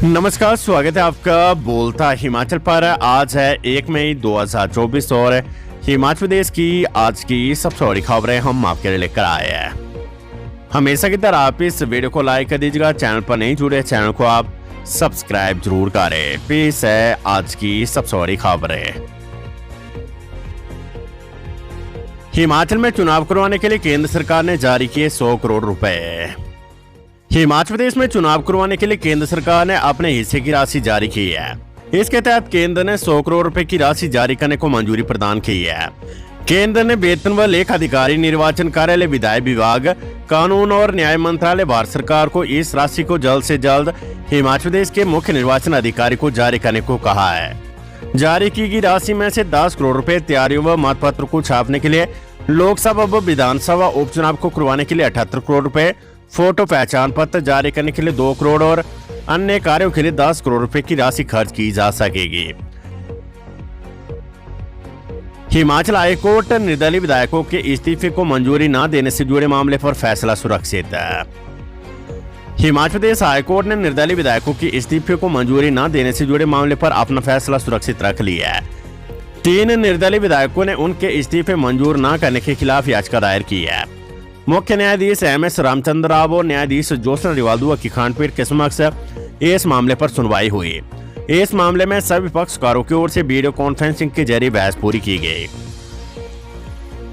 नमस्कार, स्वागत है आपका बोलता हिमाचल पर। आज है 1 मई 2024 और हिमाचल प्रदेश की आज की सबसे बड़ी खबरें हम आपके लिए लेकर आए हैं। हमेशा की तरह आप इस वीडियो को लाइक कर दीजिएगा। चैनल पर नहीं जुड़े, चैनल को आप सब्सक्राइब जरूर करें। पेश है आज की सबसे बड़ी खबरें। हिमाचल में चुनाव करवाने के लिए केंद्र सरकार ने जारी किए 100 करोड़ रुपए। हिमाचल प्रदेश में चुनाव करवाने के लिए केंद्र सरकार ने अपने हिस्से की राशि जारी की है। इसके तहत केंद्र ने 100 करोड़ रुपए की राशि जारी करने को मंजूरी प्रदान की है। केंद्र ने वेतन व लेखा अधिकारी, निर्वाचन कार्यालय, विधायी विभाग, कानून और न्याय मंत्रालय, भारत सरकार को इस राशि को जल्द से जल्द हिमाचल प्रदेश के मुख्य निर्वाचन अधिकारी को जारी करने को कहा है। जारी की गई राशि में से 10 करोड़ रुपए तैयारियों व मतपत्र को छापने के लिए, लोकसभा व विधानसभा उपचुनाव को करवाने के लिए 78 करोड़ रुपए, फोटो पहचान पत्र जारी करने के लिए 2 करोड़ और अन्य कार्यों के लिए 10 करोड़ रुपए की राशि खर्च की जा सकेगी। हिमाचल हाईकोर्ट निर्दलीय विधायकों के इस्तीफे को मंजूरी न देने से जुड़े मामले पर फैसला सुरक्षित है। हिमाचल प्रदेश हाईकोर्ट ने निर्दलीय विधायकों के इस्तीफे को मंजूरी न देने से जुड़े मामले पर अपना फैसला सुरक्षित रख लिया है। 3 निर्दलीय विधायकों ने उनके इस्तीफे मंजूर न करने के खिलाफ याचिका दायर की है। मुख्य न्यायाधीश एम.एस. रामचंद्र राव और न्यायाधीश ज्योत्सना रिवालदुआ की खंडपीठ के समक्ष इस मामले पर सुनवाई हुई। इस मामले में सभी पक्षकारों की ओर से वीडियो कॉन्फ्रेंसिंग के जरिए बहस पूरी की गई।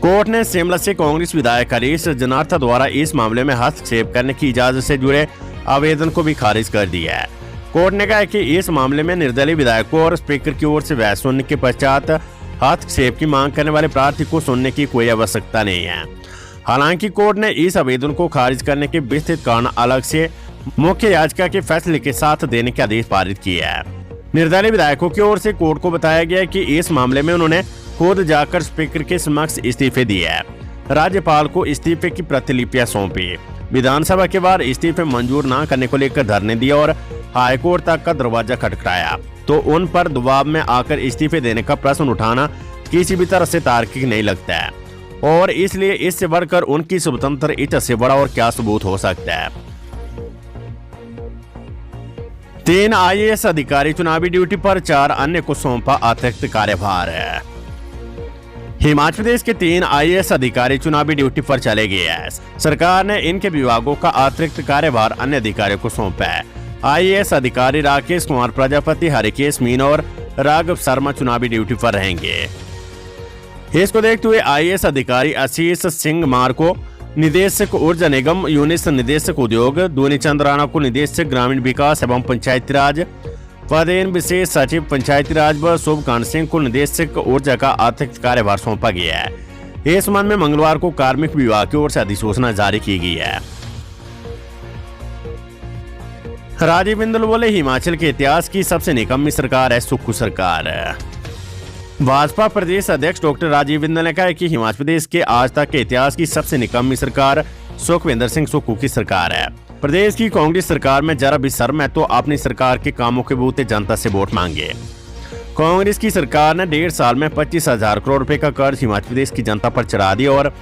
कोर्ट ने शिमला से कांग्रेस विधायक हरीश जनार्था द्वारा इस मामले में हस्तक्षेप करने की इजाजत से जुड़े आवेदन को भी खारिज कर दिया है। कोर्ट ने कहा कि इस मामले में निर्दलीय विधायकों और स्पीकर की ओर से बहस सुनने के पश्चात हस्तक्षेप की मांग करने वाले प्रार्थी को सुनने की कोई आवश्यकता नहीं है। हालांकि कोर्ट ने इस आवेदन को खारिज करने के विस्तृत कारण अलग से मुख्य याचिका के फैसले के साथ देने के आदेश पारित किया है। निर्दलीय विधायकों की ओर से कोर्ट को बताया गया कि इस मामले में उन्होंने खुद जाकर स्पीकर के समक्ष इस्तीफे दिए हैं, राज्यपाल को इस्तीफे की प्रतिलिपियां सौंपी, विधानसभा के बाद इस्तीफे मंजूर न करने को लेकर धरने दिए और हाईकोर्ट तक का दरवाजा खटखटाया, तो उन पर दबाव में आकर इस्तीफे देने का प्रश्न उठाना किसी भी तरह से तार्किक नहीं लगता है और इसलिए इससे बढ़कर उनकी स्वतंत्र इच्छा से बड़ा और क्या सबूत हो सकता है। 3 IAS अधिकारी चुनावी ड्यूटी पर, 4 अन्य को सौंपा अतिरिक्त कार्यभार है। हिमाचल प्रदेश के 3 IAS अधिकारी चुनावी ड्यूटी पर चले गए हैं। सरकार ने इनके विभागों का अतिरिक्त कार्यभार अन्य अधिकारियों को सौंपा है। IAS अधिकारी राकेश कुमार प्रजापति, हरिकेश मीना और राघव शर्मा चुनावी ड्यूटी पर रहेंगे। इसको देखते हुए IAS अधिकारी आशीष सिंह मार को निदेशक ऊर्जा निगम, यूनिस निदेशक उद्योग, दूनी चंद राणा को निदेशक ग्रामीण विकास एवं पंचायती राज, पदेन विशेष सचिव पंचायती राज व शुभकांत सिंह को निदेशक ऊर्जा का अतिरिक्त कार्यभार सौंपा गया है। इस संबंध में मंगलवार को कार्मिक विभाग की ओर से अधिसूचना जारी की गई है। राजीव बिंदल बोले, हिमाचल के इतिहास की सबसे निकम्मी सरकार है सुक्खू सरकार। भाजपा प्रदेश अध्यक्ष डॉक्टर राजीव बिंदल ने कहा कि हिमाचल प्रदेश के आज तक के इतिहास की सबसे निकम्मी सरकार सुखविंदर सिंह सुक्खू की सरकार है। प्रदेश की कांग्रेस सरकार में जरा भी शर्म है तो अपनी सरकार के कामों के बूते जनता से वोट मांगे। कांग्रेस की सरकार ने 1.5 साल में 25,000 करोड़ रुपए का कर्ज हिमाचल प्रदेश की जनता पर चढ़ा दिया और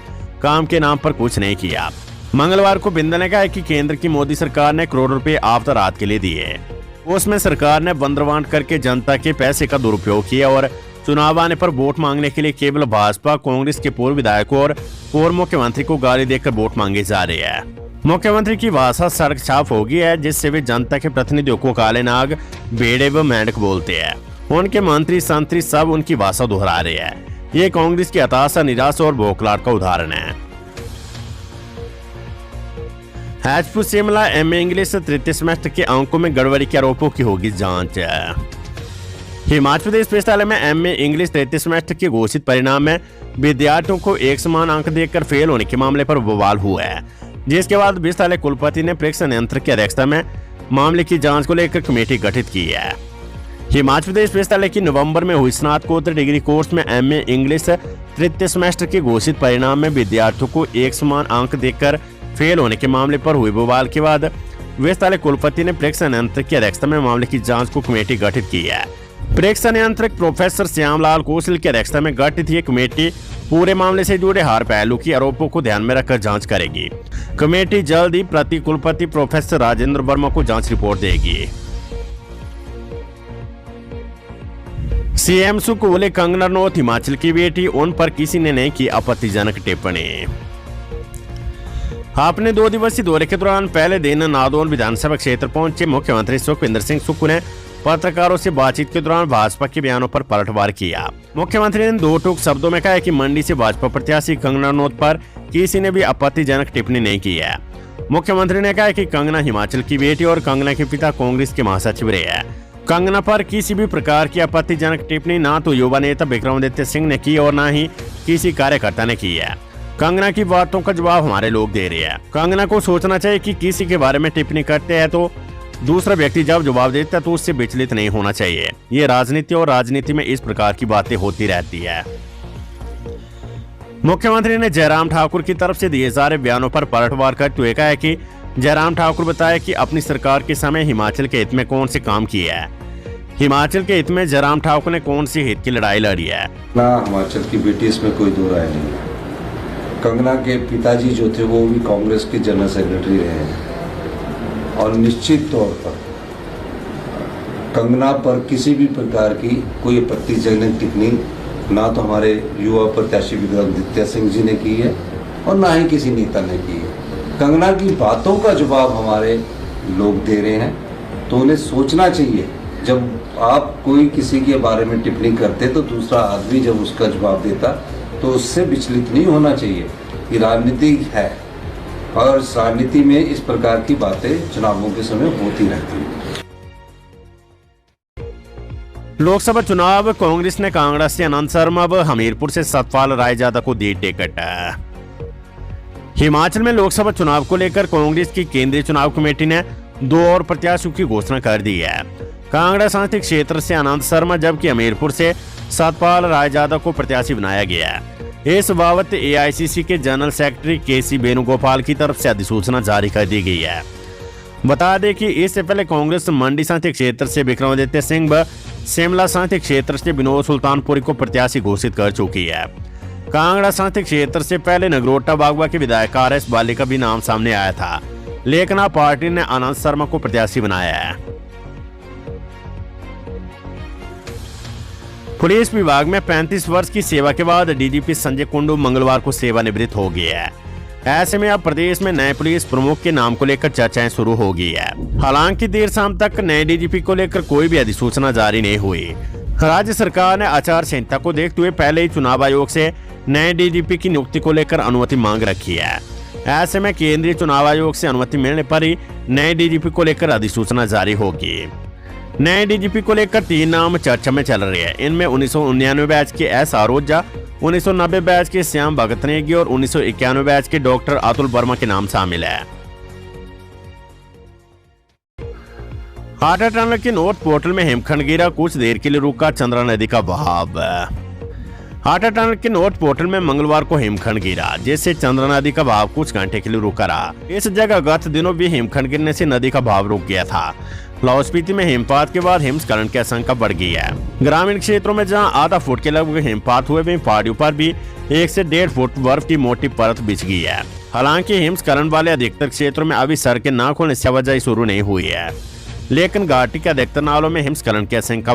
काम के नाम पर कुछ नहीं किया। मंगलवार को बिंदल ने कहा कि केंद्र की मोदी सरकार ने करोड़ रुपए आपदा राहत के लिए दिए, उसमें सरकार ने बंदरबांट करके जनता के पैसे का दुरुपयोग किया और चुनाव आने पर वोट मांगने के लिए केवल भाजपा, कांग्रेस के पूर्व विधायकों और पूर्व मुख्यमंत्री को गाली देकर वोट मांगे जा रहे हैं। मुख्यमंत्री की भाषा सड़क छाप हो गई है, जिससे वे जनता के प्रतिनिधियों को काले नाग, भेड़े व मेंढक बोलते हैं। उनके मंत्री संतरी सब उनकी भाषा दोहरा रहे हैं। ये कांग्रेस की हताशा, निराशा और बौखलाहट का उदाहरण है। हैचपू शिमला MA इंग्लिश तृतीय सेमेस्टर के अंकों में गड़बड़ी के आरोपों की होगी जांच। हिमाचल प्रदेश पुस्तकालय में MA इंग्लिश तृतीय सेमेस्टर के घोषित परिणाम में विद्यार्थियों को एक समान अंक देकर फेल होने के मामले पर बवाल हुआ है, जिसके बाद विश्वविद्यालय कुलपति ने परीक्षा नियंत्रक की अध्यक्षता में मामले की जांच को लेकर कमेटी गठित की है। हिमाचल प्रदेश विश्वविद्यालय की नवंबर में हुई स्नातकोत्तर डिग्री कोर्स में MA इंग्लिश तृतीय सेमेस्टर के घोषित परिणाम में विद्यार्थियों को एक समान अंक देकर फेल होने के मामले पर हुए बवाल के बाद विश्वविद्यालय कुलपति ने परीक्षा नियंत्रक की अध्यक्षता में मामले की जांच को कमेटी गठित की है। परीक्षा नियंत्रक प्रोफेसर श्यामलाल कौशल की अध्यक्षता में गठित ये कमेटी पूरे मामले से जुड़े हर पहलू की आरोपों को ध्यान में रखकर जांच करेगी। कमेटी जल्द ही प्रति कुलपति प्रोफेसर राजेंद्र वर्मा को जांच रिपोर्ट देगी। सीएम सुक्खू बोले कंगना रनौत हिमाचल की बेटी, उन पर किसी ने नहीं की आपत्तिजनक टिप्पणी। अपने 2 दिवसीय दौरे के दौरान पहले दिन नादौन विधानसभा क्षेत्र पहुंचे मुख्यमंत्री सुखविंदर सिंह सुक्खू ने पत्रकारों से बातचीत के दौरान भाजपा के बयानों पर पलटवार किया। मुख्यमंत्री ने 2 टूक शब्दों में कहा कि मंडी से भाजपा प्रत्याशी कंगना रनौत पर किसी ने भी आपत्तिजनक टिप्पणी नहीं की है। मुख्यमंत्री ने कहा कि कंगना हिमाचल की बेटी और कंगना के पिता कांग्रेस के महासचिव रहे हैं। कंगना पर किसी भी प्रकार की आपत्तिजनक टिप्पणी ना तो युवा नेता विक्रमादित्य सिंह ने की और ना ही किसी कार्यकर्ता ने की है। कंगना की बातों का जवाब हमारे लोग दे रहे हैं। कंगना को सोचना चाहिए कि किसी के बारे में टिप्पणी करते हैं तो दूसरा व्यक्ति जब जवाब देता है तो उससे विचलित नहीं होना चाहिए। ये राजनीति और राजनीति में इस प्रकार की बातें होती रहती है। मुख्यमंत्री ने जयराम ठाकुर की तरफ से दिए जा रहे बयानों पर पलटवार करते हुए कहा कि जयराम ठाकुर बताया कि अपनी सरकार के समय हिमाचल के हित में कौन से काम किए हैं। हिमाचल के हित में जयराम ठाकुर ने कौन सी हित की लड़ाई लड़ी है। ना हिमाचल की बेटी, इसमें कोई दो राय नहीं है। कंगना के पिताजी जो थे वो भी कांग्रेस के जनरल सेक्रेटरी रहे हैं और निश्चित तौर पर कंगना पर किसी भी प्रकार की कोई आपत्तिजनक टिप्पणी ना तो हमारे युवा प्रत्याशी विक्रमादित्य सिंह जी ने की है और ना ही किसी नेता ने की है। कंगना की बातों का जवाब हमारे लोग दे रहे हैं, तो उन्हें सोचना चाहिए। जब आप कोई किसी के बारे में टिप्पणी करते तो दूसरा आदमी जब उसका जवाब देता तो उससे विचलित नहीं होना चाहिए। ये राजनीति है और इस राजनीति में इस प्रकार की बातें चुनावों के समय होती रहती है। लोकसभा चुनाव, कांग्रेस ने कांगड़ा से अनंत शर्मा व हमीरपुर से सतपाल रायजादा को दी टिकट। हिमाचल में लोकसभा चुनाव को लेकर कांग्रेस की केंद्रीय चुनाव कमेटी ने 2 और प्रत्याशियों की घोषणा कर दी है। कांगड़ा संसदीय क्षेत्र से अनंत शर्मा जबकि हमीरपुर से सतपाल रायजादा को प्रत्याशी बनाया गया है। इस बाबत एआईसीसी के जनरल सेक्रेटरी केसी वेणुगोपाल की तरफ से अधिसूचना जारी कर दी गई है। बता दें कि इससे पहले कांग्रेस मंडी संसदीय क्षेत्र से विक्रमादित्य सिंह व शिमला संसदीय क्षेत्र से विनोद सुल्तानपुरी को प्रत्याशी घोषित कर चुकी है। कांगड़ा संसदीय क्षेत्र से पहले नगरोटा बागवा के विधायक आरएस बाली का भी नाम सामने आया था, लेकिन अब पार्टी ने अनंत शर्मा को प्रत्याशी बनाया है। पुलिस विभाग में 35 वर्ष की सेवा के बाद डीजीपी संजय कुंडू मंगलवार को सेवानिवृत्त हो गए हैं। ऐसे में अब प्रदेश में नए पुलिस प्रमुख के नाम को लेकर चर्चाएं शुरू हो गई है। हालांकि देर शाम तक नए डीजीपी को लेकर कोई भी अधिसूचना जारी नहीं हुई। राज्य सरकार ने आचार संहिता को देखते हुए पहले ही चुनाव आयोग से नए डीजीपी की नियुक्ति को लेकर अनुमति मांग रखी है। ऐसे में केंद्रीय चुनाव आयोग से अनुमति मिलने पर ही नए डीजीपी को लेकर अधिसूचना जारी होगी। नए डीजीपी को लेकर 3 नाम चर्चा में चल रहे हैं। इनमें 1999 बैच के एस आरोजा, 1990 बैच के श्याम भगत नेगी और 1991 बैच के डॉक्टर अतुल वर्मा के नाम शामिल है। हाटा टनल के नॉर्थ पोर्टल में हिमखंड गिरा, कुछ देर के लिए रुका चंद्रा नदी का बहाव। हाटा टनल के नॉर्थ पोर्टल में मंगलवार को हिमखंड गिरा, जिससे चंद्रा नदी का बहाव कुछ घंटे के लिए रुका रहा। इस जगह गत दिनों भी हिमखंड गिरने से नदी का बहाव रुक गया था। लाहौल स्पीति में हिमपात के बाद हिमस्खलन की आशंका बढ़ गई है। ग्रामीण क्षेत्रों में जहां आधा फुट के लगभग हिमपात हुए, वहीं पहाड़ियों पर भी 1 से 1.5 फुट बर्फ की मोटी परत बिछ गई है। हालांकि हिमस्खलन वाले अधिकतर क्षेत्रों में अभी सड़कें न खुलने से आवाजाही शुरू नहीं हुई है, लेकिन घाटी के अधिकतर नालों में हिमस्खलन की आशंका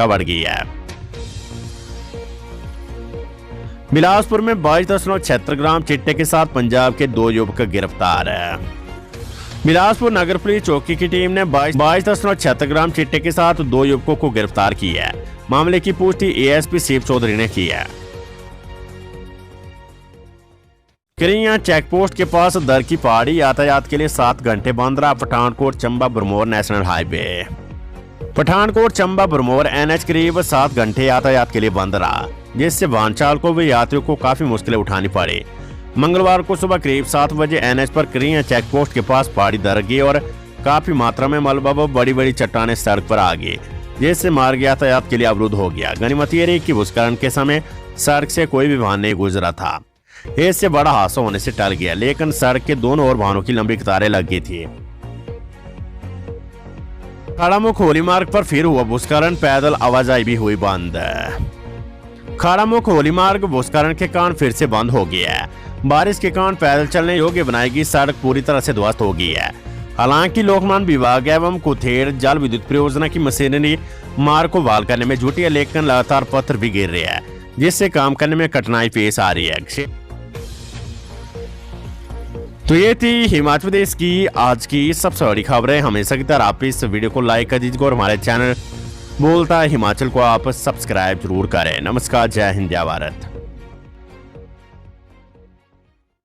बढ़ गई है। बिलासपुर में 22.76 ग्राम चिट्टे के साथ पंजाब के 2 युवक गिरफ्तार है। बिलासपुर नगर पुलिस चौकी की टीम ने 22.76 ग्राम चिट्टे के साथ 2 युवकों को गिरफ्तार किया है। मामले की पुष्टि एएसपी शिव चौधरी ने की है। किरिया चेकपोस्ट के पास दर की पहाड़ी यातायात के लिए 7 घंटे बंद रहा। Pathankot Chamba Bharmour national highway. Pathankot Chamba Bharmour NH करीब 7 घंटे यातायात के लिए बंद रहा, जिससे वाहन चालकों व यात्रियों को काफी मुश्किलें उठानी पड़ी। मंगलवार को सुबह करीब 7 बजे एनएच पर किरिया चेकपोस्ट के पास पहाड़ी दर गई और काफी मात्रा में मलबा व बड़ी बड़ी चट्टानें सड़क पर आ गई, जिससे मार्ग यातायात के लिए अवरुद्ध हो गया। गनीमत ये रही कि भूस्खलन के समय सड़क से कोई भी वाहन नहीं गुजरा था। इससे बड़ा हादसा होने से टल गया, लेकिन सड़क के दोनों ओर वाहनों की लंबी कतारें लग गई थी। खाड़ामुख होली मार्ग पर फिर हुआ भूस्खलन, पैदल आवाजाही भी हुई बंद। खाड़ामुख होली मार्ग भूस्खलन के कारण फिर से बंद हो गया है। बारिश के कारण पैदल चलने योग्य बनाई गई सड़क पूरी तरह से ध्वस्त हो गई है। हालांकि लोकमान विभाग एवं कुथेड़ जल विद्युत परियोजना की मशीनरी मार्ग को बहाल करने में जुटी है, लेकिन लगातार पत्थर भी गिर रहे हैं, जिससे काम करने में कठिनाई पेश आ रही है। तो ये थी हिमाचल प्रदेश की आज की सबसे बड़ी खबरें। हमेशा की तरह आप इस वीडियो को लाइक कर दीजिएगा और हमारे चैनल बोलता है हिमाचल को आप सब्सक्राइब जरूर करें। नमस्कार, जय हिंद, जय भारत।